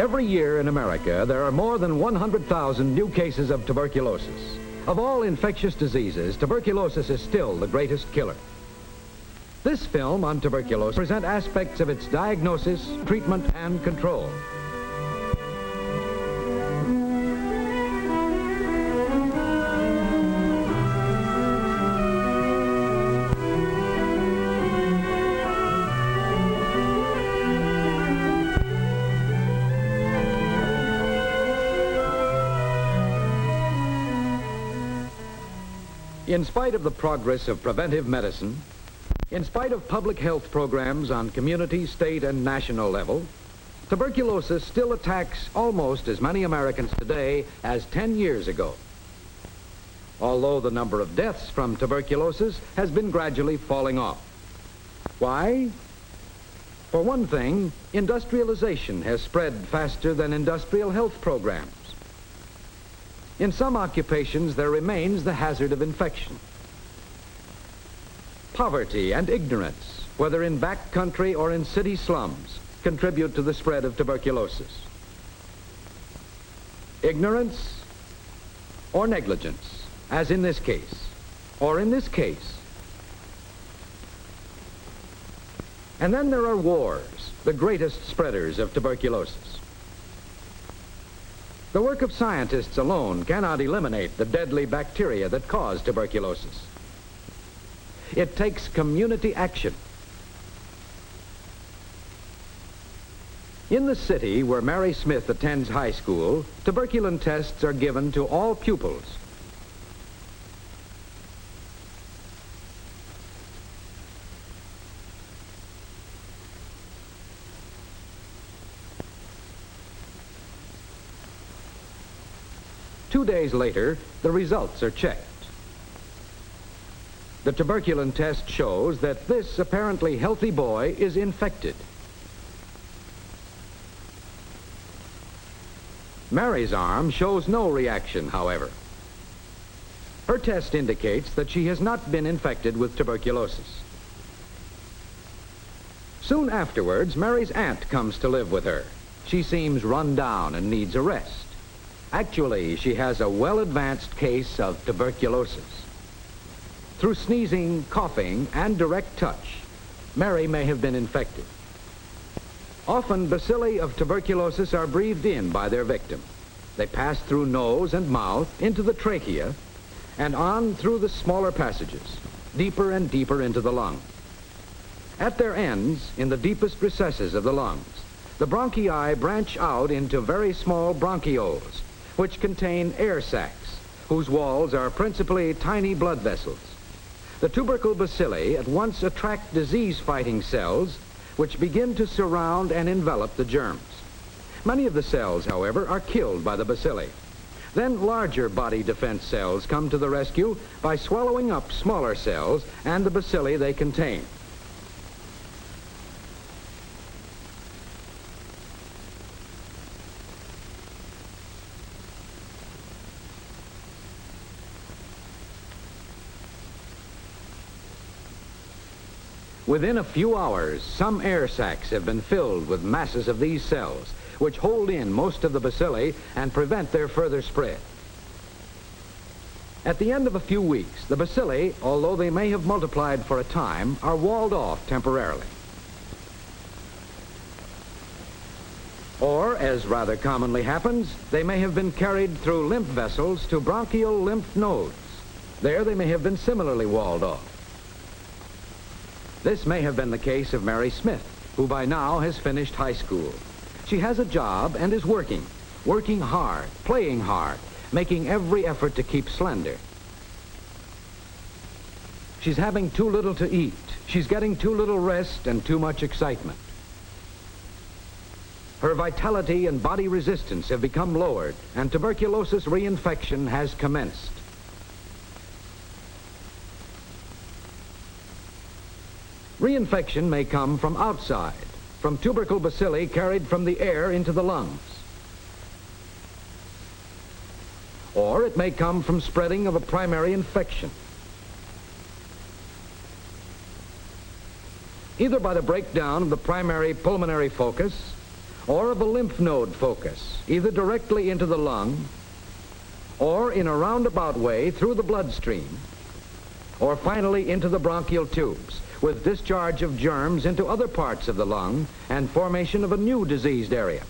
Every year in America, there are more than 100,000 new cases of tuberculosis. Of all infectious diseases, tuberculosis is still the greatest killer. This film on tuberculosis presents aspects of its diagnosis, treatment, and control. In spite of the progress of preventive medicine, in spite of public health programs on community, state, and national level, tuberculosis still attacks almost as many Americans today as 10 years ago. Although the number of deaths from tuberculosis has been gradually falling off. Why? For one thing, industrialization has spread faster than industrial health programs. In some occupations, there remains the hazard of infection. Poverty and ignorance, whether in back country or in city slums, contribute to the spread of tuberculosis. Ignorance or negligence, as in this case, or in this case. And then there are wars, the greatest spreaders of tuberculosis. The work of scientists alone cannot eliminate the deadly bacteria that cause tuberculosis. It takes community action. In the city where Mary Smith attends high school, tuberculin tests are given to all pupils. Two days later, the results are checked. The tuberculin test shows that this apparently healthy boy is infected. Mary's arm shows no reaction, however. Her test indicates that she has not been infected with tuberculosis. Soon afterwards, Mary's aunt comes to live with her. She seems run down and needs a rest. Actually, she has a well-advanced case of tuberculosis. Through sneezing, coughing, and direct touch, Mary may have been infected. Often, bacilli of tuberculosis are breathed in by their victim. They pass through nose and mouth into the trachea and on through the smaller passages, deeper and deeper into the lung. At their ends, in the deepest recesses of the lungs, the bronchi branch out into very small bronchioles, which contain air sacs, whose walls are principally tiny blood vessels. The tubercle bacilli at once attract disease-fighting cells, which begin to surround and envelop the germs. Many of the cells, however, are killed by the bacilli. Then larger body defense cells come to the rescue by swallowing up smaller cells and the bacilli they contain. Within a few hours, some air sacs have been filled with masses of these cells, which hold in most of the bacilli and prevent their further spread. At the end of a few weeks, the bacilli, although they may have multiplied for a time, are walled off temporarily. Or, as rather commonly happens, they may have been carried through lymph vessels to bronchial lymph nodes. There they may have been similarly walled off. This may have been the case of Mary Smith, who by now has finished high school. She has a job and is working hard, playing hard, making every effort to keep slender. She's having too little to eat. She's getting too little rest and too much excitement. Her vitality and body resistance have become lowered, and tuberculosis reinfection has commenced. Reinfection may come from outside, from tubercle bacilli carried from the air into the lungs. Or it may come from spreading of a primary infection. Either by the breakdown of the primary pulmonary focus or of a lymph node focus, either directly into the lung or in a roundabout way through the bloodstream, or finally into the bronchial tubes, with discharge of germs into other parts of the lung and formation of a new diseased area.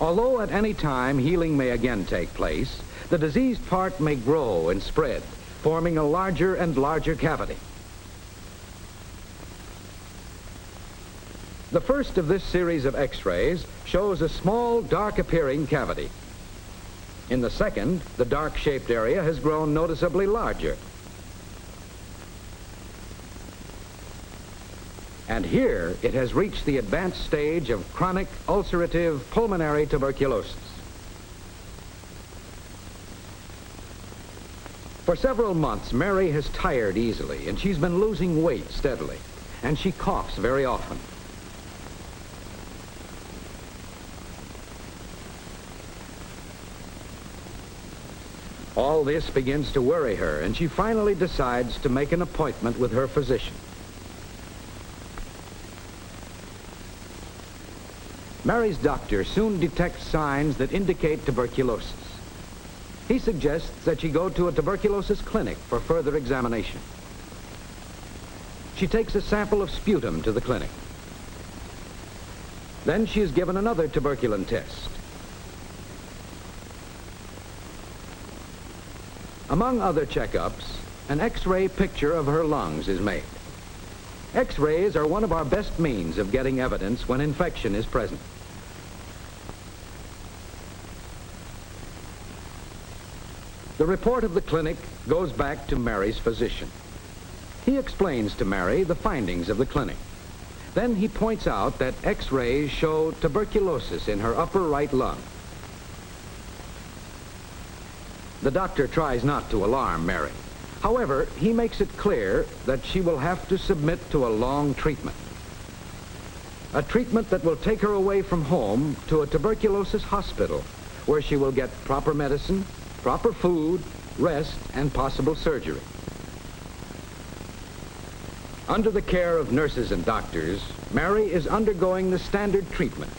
Although at any time healing may again take place, the diseased part may grow and spread, forming a larger and larger cavity. The first of this series of X-rays shows a small, dark-appearing cavity. In the second, the dark-shaped area has grown noticeably larger. And here, it has reached the advanced stage of chronic ulcerative pulmonary tuberculosis. For several months, Mary has tired easily, and she's been losing weight steadily, and she coughs very often. All this begins to worry her, and she finally decides to make an appointment with her physician. Mary's doctor soon detects signs that indicate tuberculosis. He suggests that she go to a tuberculosis clinic for further examination. She takes a sample of sputum to the clinic. Then she is given another tuberculin test. Among other checkups, an X-ray picture of her lungs is made. X-rays are one of our best means of getting evidence when infection is present. The report of the clinic goes back to Mary's physician. He explains to Mary the findings of the clinic. Then he points out that X-rays show tuberculosis in her upper right lung. The doctor tries not to alarm Mary. However, he makes it clear that she will have to submit to a long treatment. A treatment that will take her away from home to a tuberculosis hospital, where she will get proper medicine, proper food, rest, and possible surgery. Under the care of nurses and doctors, Mary is undergoing the standard treatment.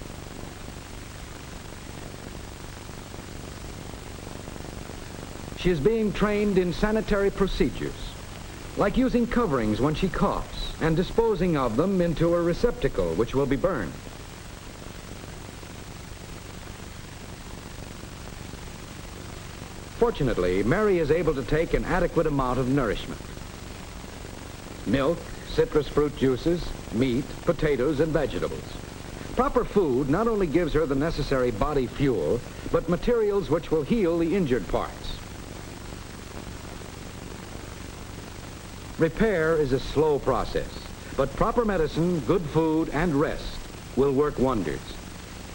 She is being trained in sanitary procedures, like using coverings when she coughs and disposing of them into a receptacle which will be burned. Fortunately, Mary is able to take an adequate amount of nourishment. Milk, citrus fruit juices, meat, potatoes, and vegetables. Proper food not only gives her the necessary body fuel, but materials which will heal the injured parts. Repair is a slow process, but proper medicine, good food, and rest will work wonders,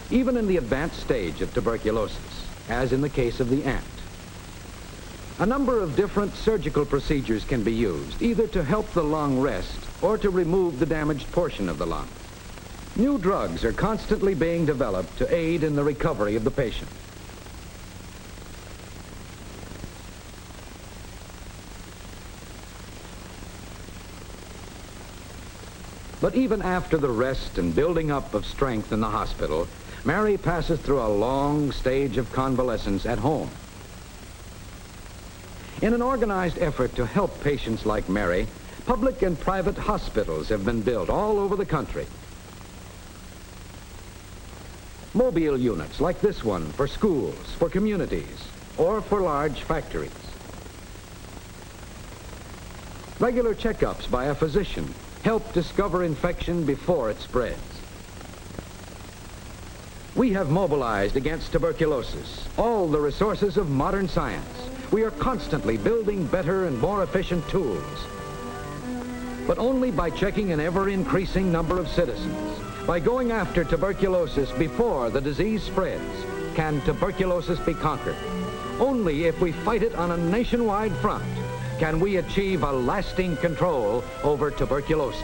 even in the advanced stage of tuberculosis, as in the case of the ant. A number of different surgical procedures can be used, either to help the lung rest or to remove the damaged portion of the lung. New drugs are constantly being developed to aid in the recovery of the patient. But even after the rest and building up of strength in the hospital, Mary passes through a long stage of convalescence at home. In an organized effort to help patients like Mary, public and private hospitals have been built all over the country. Mobile units like this one for schools, for communities, or for large factories. Regular checkups by a physician help discover infection before it spreads. We have mobilized against tuberculosis all the resources of modern science. We are constantly building better and more efficient tools. But only by checking an ever-increasing number of citizens, by going after tuberculosis before the disease spreads, can tuberculosis be conquered. Only if we fight it on a nationwide front can we achieve a lasting control over tuberculosis.